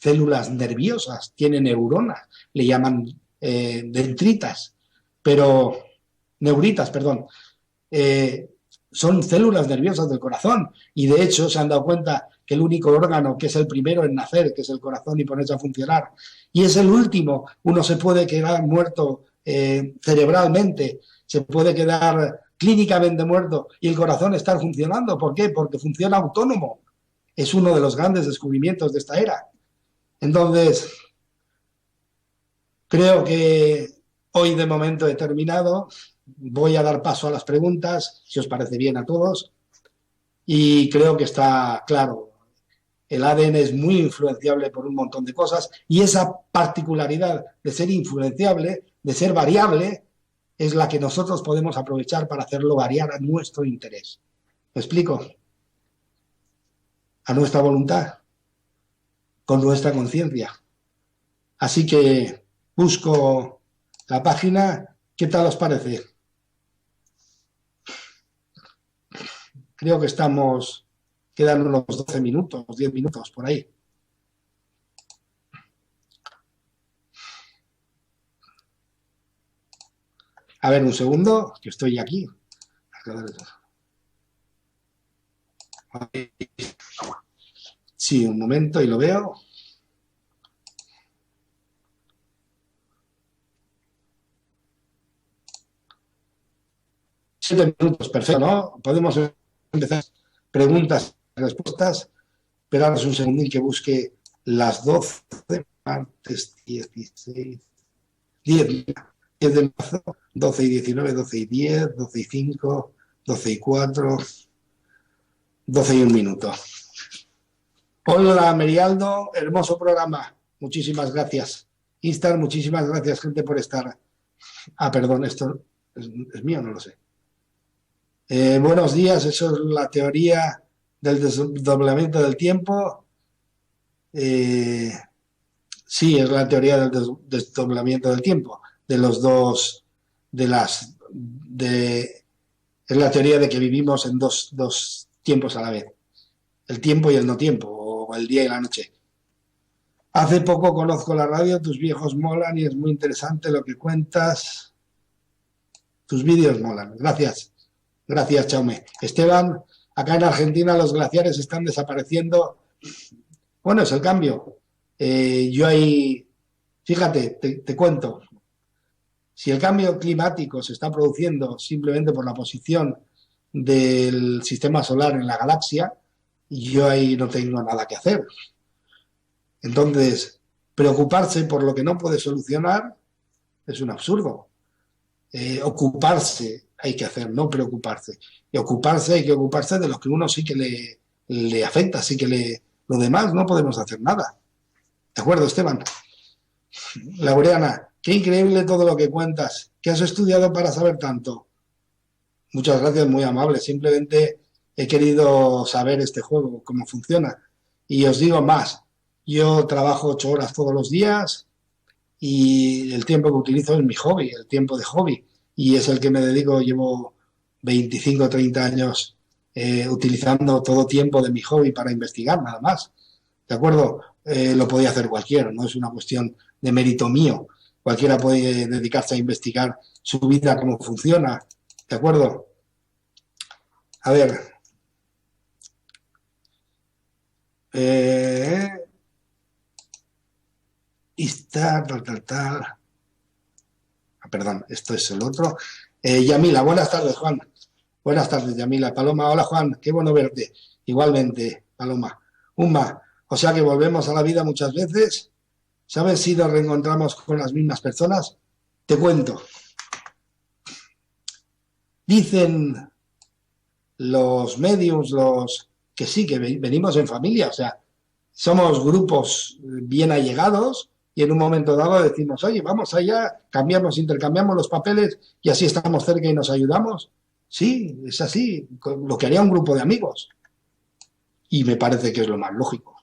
células nerviosas, tiene neuronas, le llaman dendritas, pero neuritas, perdón. Son células nerviosas del corazón y de hecho se han dado cuenta que el único órgano que es el primero en nacer, que es el corazón y ponerse a funcionar, y es el último, uno se puede quedar muerto cerebralmente, se puede quedar clínicamente muerto y el corazón estar funcionando. ¿Por qué? Porque funciona autónomo. Es uno de los grandes descubrimientos de esta era. Entonces, creo que hoy de momento he terminado. Voy a dar paso a las preguntas, si os parece bien a todos. Y creo que está claro. El ADN es muy influenciable por un montón de cosas y esa particularidad de ser influenciable, de ser variable, es la que nosotros podemos aprovechar para hacerlo variar a nuestro interés. ¿Me explico? A nuestra voluntad, con nuestra conciencia. Así que busco la página. ¿Qué tal os parece? Creo que quedan unos 12 minutos, 10 minutos por ahí. A ver, un segundo, que estoy aquí. Sí, un momento y lo veo. Siete minutos, perfecto, ¿no? Podemos empezar preguntas y respuestas. Esperaros un segundín que busque las 12, martes 16, 10 de marzo, 12 y 19, 12 y 10, 12 y 5, 12 y 4, 12 y 1 minuto. Hola, Merialdo, hermoso programa. Muchísimas gracias. Instar, muchísimas gracias, gente, por estar. Ah, perdón, esto es mío, no lo sé. Buenos días, eso es la teoría del desdoblamiento del tiempo. Sí, es la teoría del desdoblamiento del tiempo, de los dos, es la teoría de que vivimos en dos tiempos a la vez, el tiempo y el no tiempo, o el día y la noche. Hace poco conozco la radio, tus viejos molan y es muy interesante lo que cuentas. Tus vídeos molan. Gracias. Gracias, Chaume. Esteban, acá en Argentina los glaciares están desapareciendo. Bueno, es el cambio. Yo ahí, fíjate, te cuento. Si el cambio climático se está produciendo simplemente por la posición del sistema solar en la galaxia, yo ahí no tengo nada que hacer. Entonces, preocuparse por lo que no puede solucionar es un absurdo. Ocuparse hay que hacer, no preocuparse. Y ocuparse hay que ocuparse de lo que uno sí que le afecta, sí que lo demás no podemos hacer nada. ¿De acuerdo, Esteban? Laureana, qué increíble todo lo que cuentas. ¿Qué has estudiado para saber tanto? Muchas gracias, muy amable. Simplemente he querido saber este juego, cómo funciona. Y os digo más, yo trabajo 8 horas todos los días y el tiempo que utilizo es mi hobby, el tiempo de hobby. Y es el que me dedico, llevo 25 o 30 años utilizando todo tiempo de mi hobby para investigar, nada más. ¿De acuerdo? Lo podía hacer cualquiera, no es una cuestión de mérito mío. Cualquiera puede dedicarse a investigar su vida, cómo funciona. ¿De acuerdo? A ver. Tal. Perdón, esto es el otro. Yamila, buenas tardes, Juan. Buenas tardes, Yamila. Paloma, hola, Juan. Qué bueno verte. Igualmente, Paloma. Uma, o sea que volvemos a la vida muchas veces. ¿Sabes si nos reencontramos con las mismas personas? Te cuento. Dicen los medios, que sí, que venimos en familia, o sea, somos grupos bien allegados y en un momento dado decimos, oye, vamos allá, intercambiamos los papeles y así estamos cerca y nos ayudamos. Sí, es así, lo que haría un grupo de amigos. Y me parece que es lo más lógico.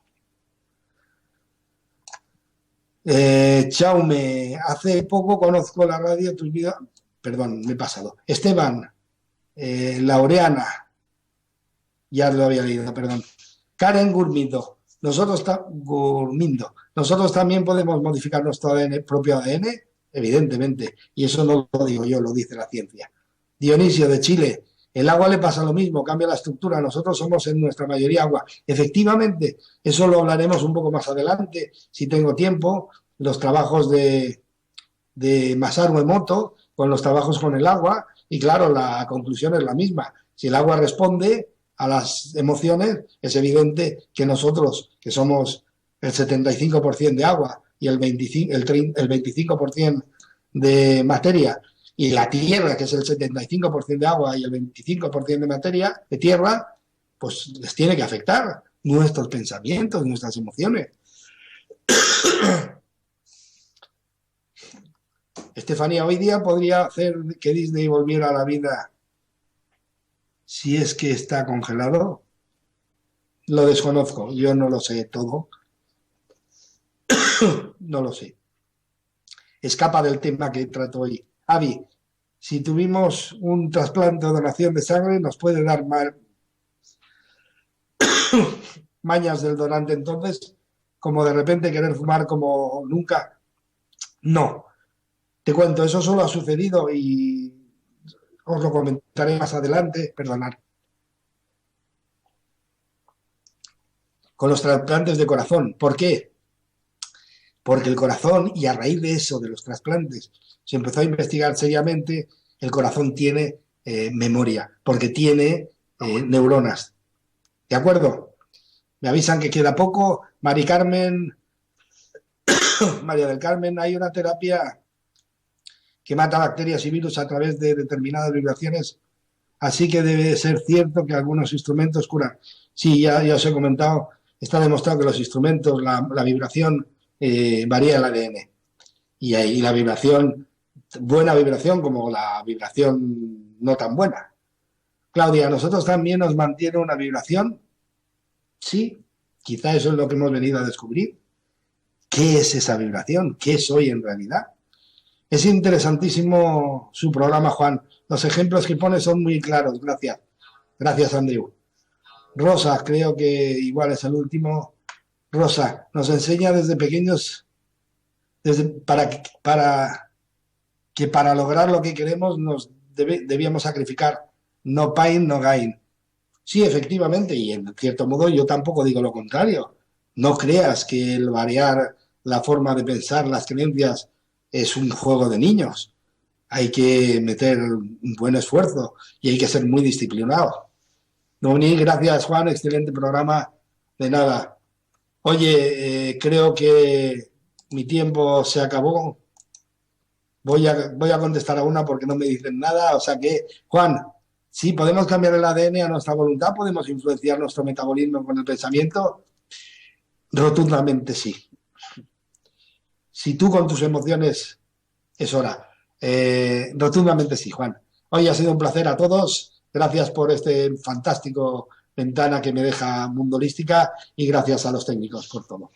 Chaume, hace poco conozco la radio, tus videos. Perdón, me he pasado. Esteban, Laureana, ya lo había leído, perdón. Karen Gurmindo, nosotros también podemos modificar nuestro ADN, propio ADN, evidentemente, y eso no lo digo yo, lo dice la ciencia. Dionisio de Chile, el agua le pasa lo mismo, cambia la estructura, nosotros somos en nuestra mayoría agua. Efectivamente, eso lo hablaremos un poco más adelante, si tengo tiempo, los trabajos de Masaru Emoto, con los trabajos con el agua, y claro, la conclusión es la misma. Si el agua responde a las emociones, es evidente que nosotros, que somos el 75% de agua y el 25% de materia, y la Tierra, que es el 75% de agua y el 25% de materia, de tierra, pues les tiene que afectar nuestros pensamientos, nuestras emociones. Estefanía, hoy día podría hacer que Disney volviera a la vida si es que está congelado. Lo desconozco, yo no lo sé todo. No lo sé. Escapa del tema que trato hoy. Avi, si tuvimos un trasplante o donación de sangre, ¿nos puede dar mañas del donante entonces? Como de repente querer fumar como nunca. No. Te cuento, eso solo ha sucedido y os lo comentaré más adelante. Perdonad. Con los trasplantes de corazón. ¿Por qué? Porque el corazón, y a raíz de eso, de los trasplantes, se empezó a investigar seriamente, el corazón tiene memoria, porque tiene neuronas. ¿De acuerdo? Me avisan que queda poco. Mari Carmen, María del Carmen, hay una terapia que mata bacterias y virus a través de determinadas vibraciones, así que debe ser cierto que algunos instrumentos curan. Sí, ya os he comentado, está demostrado que los instrumentos, la vibración varía el ADN. Y la vibración, buena vibración como la vibración no tan buena. Claudia, ¿nosotros también nos mantiene una vibración? Sí, quizá eso es lo que hemos venido a descubrir. ¿Qué es esa vibración? ¿Qué soy en realidad? Es interesantísimo su programa, Juan. Los ejemplos que pone son muy claros. Gracias. Gracias, Andrew. Rosa, creo que igual es el último. Rosa, nos enseña desde pequeños para lograr lo que queremos debíamos sacrificar. No pain, no gain. Sí, efectivamente, y en cierto modo yo tampoco digo lo contrario. No creas que el variar la forma de pensar, las creencias, es un juego de niños. Hay que meter un buen esfuerzo y hay que ser muy disciplinado. Dominique, gracias, Juan, excelente programa. De nada. Oye, creo que mi tiempo se acabó. Voy a contestar a una porque no me dicen nada. O sea que, Juan, sí, podemos cambiar el ADN a nuestra voluntad, podemos influenciar nuestro metabolismo con el pensamiento. Rotundamente sí. Si tú con tus emociones, es hora. Rotundamente sí, Juan. Hoy ha sido un placer a todos. Gracias por este fantástico ventana que me deja Mundo Holística y gracias a los técnicos por todo.